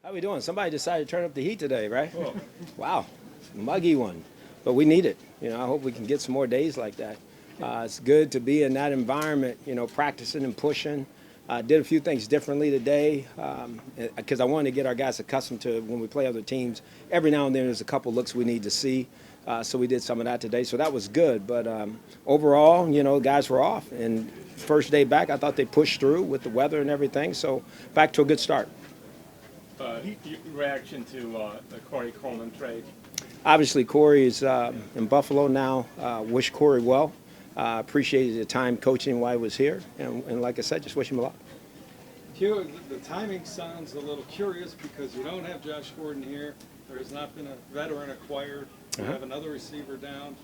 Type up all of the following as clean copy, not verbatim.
How we doing? Somebody decided to turn up the heat today, right? Oh. Wow, muggy one, but we need it. I hope we can get some more days like that. It's good to be in that environment, practicing and pushing. Did a few things differently today because I wanted to get our guys accustomed to when we play other teams. Every now and then there's a couple looks we need to see. So we did some of that today. So that was good. But overall, guys were off. And first day back, I thought they pushed through with the weather and everything. So back to a good start. Reaction to the Corey Coleman trade? Obviously, Corey is in Buffalo now. Wish Corey well. Appreciated the time coaching while he was here. And like I said, just wish him a lot. Hue, the timing sounds a little curious because you don't have Josh Gordon here. There has not been a veteran acquired. You have another receiver down.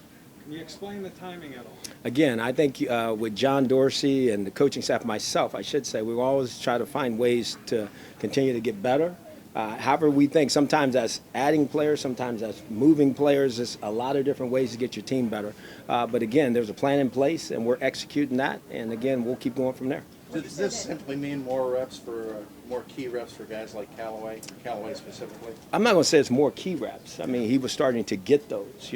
Can you explain the timing at all? Again, I think with John Dorsey and the coaching staff, myself, I should say, we always try to find ways to continue to get better. However, we think sometimes that's adding players, sometimes that's moving players. There's a lot of different ways to get your team better. But again, there's a plan in place, and we're executing that. And again, we'll keep going from there. Does this simply mean more key reps for guys like Callaway specifically? I'm not going to say it's more key reps. I mean, he was starting to get those,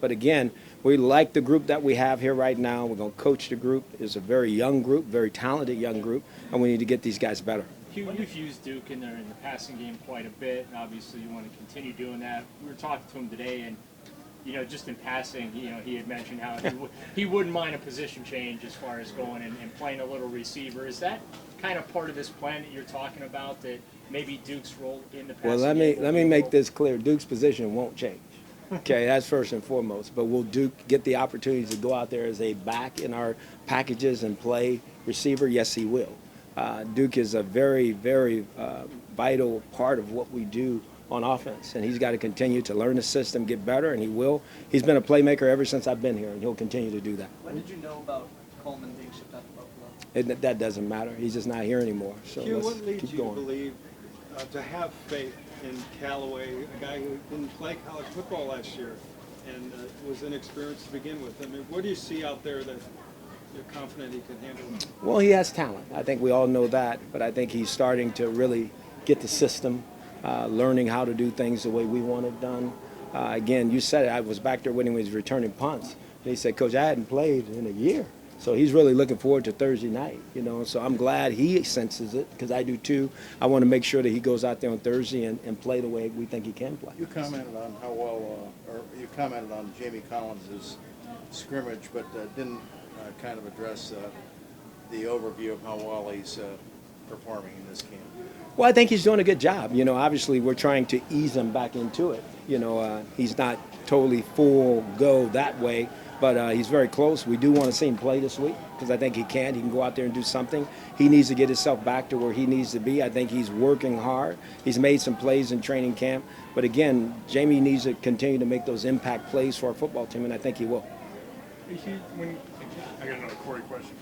But again, we like the group that we have here right now. We're going to coach the group. It's a very young group, very talented young group, and we need to get these guys better. You've used Duke in the passing game quite a bit, and obviously you want to continue doing that. We were talking to him today, and just in passing, he had mentioned how he wouldn't mind a position change as far as going and playing a little receiver. Is that kind of part of this plan that you're talking about, that maybe Duke's role in the passing game? Well, let me make this clear. Duke's position won't change. Okay, that's first and foremost. But will Duke get the opportunity to go out there as a back in our packages and play receiver? Yes, he will. Duke is a very, very vital part of what we do on offense, and he's got to continue to learn the system, get better, and he will. He's been a playmaker ever since I've been here, and he'll continue to do that. When did you know about Coleman being shipped out to Buffalo? That doesn't matter. He's just not here anymore. So Hue, let's what leads keep you going. to believe, to have faith in Callaway, a guy who didn't play college football last year and was inexperienced to begin with? I mean, what do you see out there that you're confident he can handle it? Well, he has talent. I think we all know that, but I think he's starting to really get the system, learning how to do things the way we want it done. Again, you said it. I was back there when he was returning punts. And he said, Coach, I hadn't played in a year. So he's really looking forward to Thursday night, So I'm glad he senses it, because I do too. I want to make sure that he goes out there on Thursday and play the way we think he can play. You commented on how well, or you commented on Jamie Collins' scrimmage, but didn't kind of address the overview of how well he's performing in this game. Well, I think he's doing a good job. Obviously we're trying to ease him back into it. He's not totally full go that way, but he's very close. We do want to see him play this week because I think he can. He can go out there and do something. He needs to get himself back to where he needs to be. I think he's working hard. He's made some plays in training camp. But again, Jamie needs to continue to make those impact plays for our football team, and I think he will. I got another Corey question.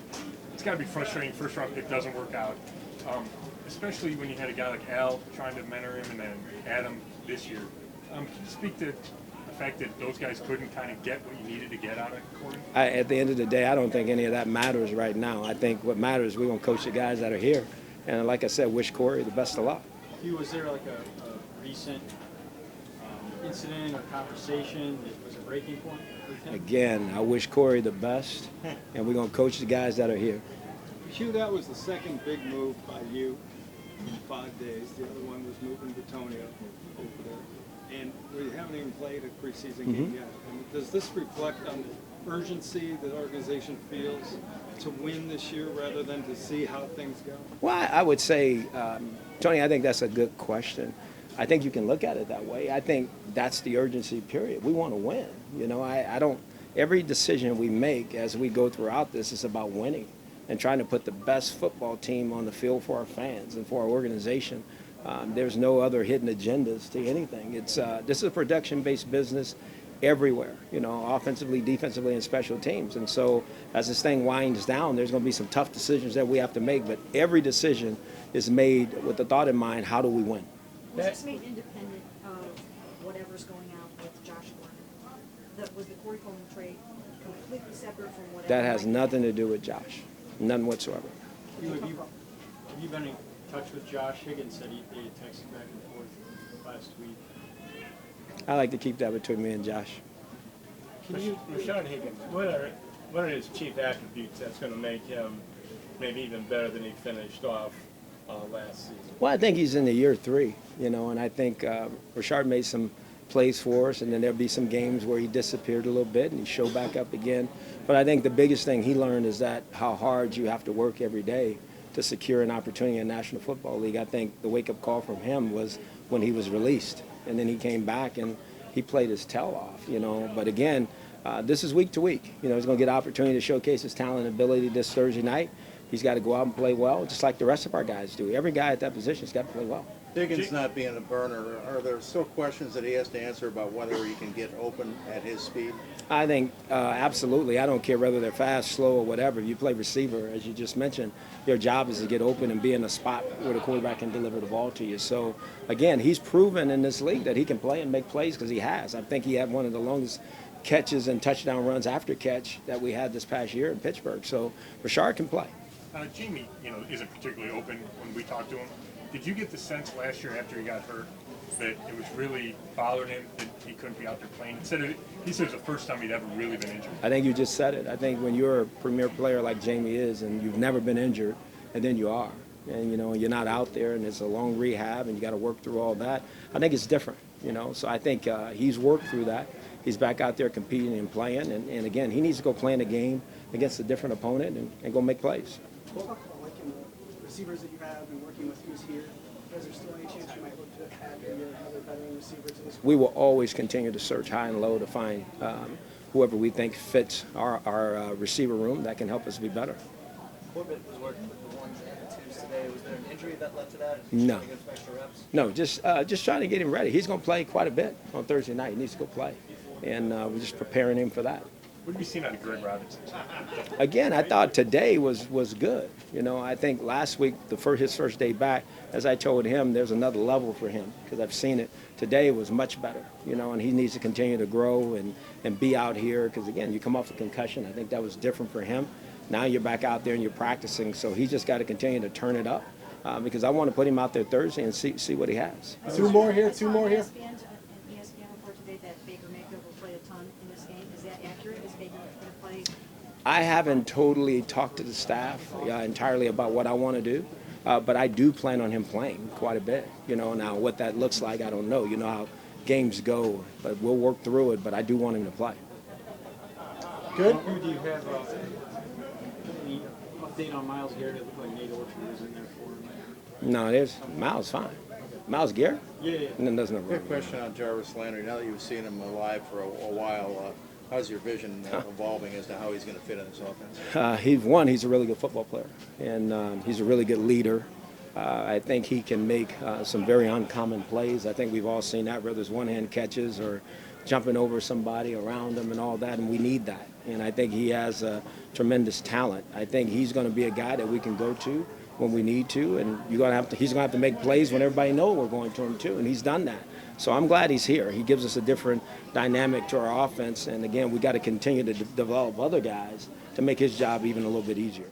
It's got to be frustrating. First round pick doesn't work out, especially when you had a guy like Al trying to mentor him and then Adam this year. Can you speak to the fact that those guys couldn't kind of get what you needed to get out of Corey? At the end of the day, I don't think any of that matters right now. I think what matters is we're going to coach the guys that are here. And like I said, wish Corey the best of luck. Hue, was there like a recent incident or conversation that was a breaking point with him? Again, I wish Corey the best, and we're going to coach the guys that are here. Hue, that was the second big move by you in 5 days. The other one was moving Batonio over there. And we haven't even played a preseason game yet. And does this reflect on the urgency the organization feels to win this year rather than to see how things go? Well, I would say, Tony, I think that's a good question. I think you can look at it that way. I think that's the urgency period. We want to win. I don't. Every decision we make as we go throughout this is about winning and trying to put the best football team on the field for our fans and for our organization. There's no other hidden agendas to anything. This is a production-based business everywhere, offensively, defensively, and special teams. And so as this thing winds down, there's going to be some tough decisions that we have to make. But every decision is made with the thought in mind, how do we win? Was this made independent of whatever's going on with Josh Gordon? Was the Corey Coleman trade completely separate from whatever? That has nothing to do with Josh, none whatsoever. Have you been in touch with Josh? Higgins said he had texted back last week. I like to keep that between me and Josh. Can you, Rashad Higgins, what are his chief attributes that's going to make him maybe even better than he finished off last season? Well, I think he's in the year 3, and I think Rashard made some plays for us, and then there'll be some games where he disappeared a little bit and he showed back up again. But I think the biggest thing he learned is that how hard you have to work every day to secure an opportunity in the National Football League. I think the wake-up call from him was when he was released, and then he came back and he played his tail off, But again, this is week to week. He's going to get an opportunity to showcase his talent and ability this Thursday night. He's got to go out and play well, just like the rest of our guys do. Every guy at that position has got to play well. Higgins not being a burner, are there still questions that he has to answer about whether he can get open at his speed? I think absolutely. I don't care whether they're fast, slow, or whatever. If you play receiver, as you just mentioned, your job is to get open and be in a spot where the quarterback can deliver the ball to you. So, again, he's proven in this league that he can play and make plays because he has. I think he had one of the longest catches and touchdown runs after catch that we had this past year in Pittsburgh. So, Rashard can play. Jamie, isn't particularly open when we talked to him. Did you get the sense last year after he got hurt that it was really bothering him that he couldn't be out there playing? He said it was the first time he'd ever really been injured. I think you just said it. I think when you're a premier player like Jamie is and you've never been injured, and then you are, and you're not out there and it's a long rehab and you got to work through all that, I think it's different, So I think he's worked through that. He's back out there competing and playing, and again, he needs to go play in a game against a different opponent and go make plays. Talk about like in the receivers that you have and working with who's here. Is there still any chance you might look to add maybe another veteran receiver to this? We will always continue to search high and low to find whoever we think fits our receiver room that can help us be better. Corbett was working with the ones and the twos today. Was there an injury that led to that? No. Trying to get some extra reps? No, just trying to get him ready. He's going to play quite a bit on Thursday night. He needs to go play, and we're just preparing him for that. What have you seen out of Greg Robinson? Again, I thought today was good. I think last week, his first day back, as I told him, there's another level for him because I've seen it. Today was much better, and he needs to continue to grow and be out here because, again, you come off a concussion. I think that was different for him. Now you're back out there and you're practicing, so he's just got to continue to turn it up because I want to put him out there Thursday and see what he has. Two more here. ESPN report today that Baker Mayfield will play a ton in this game. Is that accurate? Is Baker going to play? I haven't totally talked to the staff entirely about what I want to do, but I do plan on him playing quite a bit. Now what that looks like, I don't know. You know how games go, but we'll work through it. But I do want him to play. Good. Who do you have any update on Miles Garrett? It looked like Nate Orchard was in there for him. No, there's Miles fine. Miles Garrett? Yeah. And then there's no Quick question on Jarvis Landry. Now that you've seen him alive for a while, how's your vision evolving as to how he's going to fit in this offense? He's a really good football player, and he's a really good leader. I think he can make some very uncommon plays. I think we've all seen that, whether it's one-hand catches or jumping over somebody around them and all that, and we need that. And I think he has tremendous talent. I think he's going to be a guy that we can go to when we need to, and he's going to have to make plays when everybody knows we're going to him too, and he's done that. So I'm glad he's here. He gives us a different dynamic to our offense, and again, we got to continue to develop other guys to make his job even a little bit easier.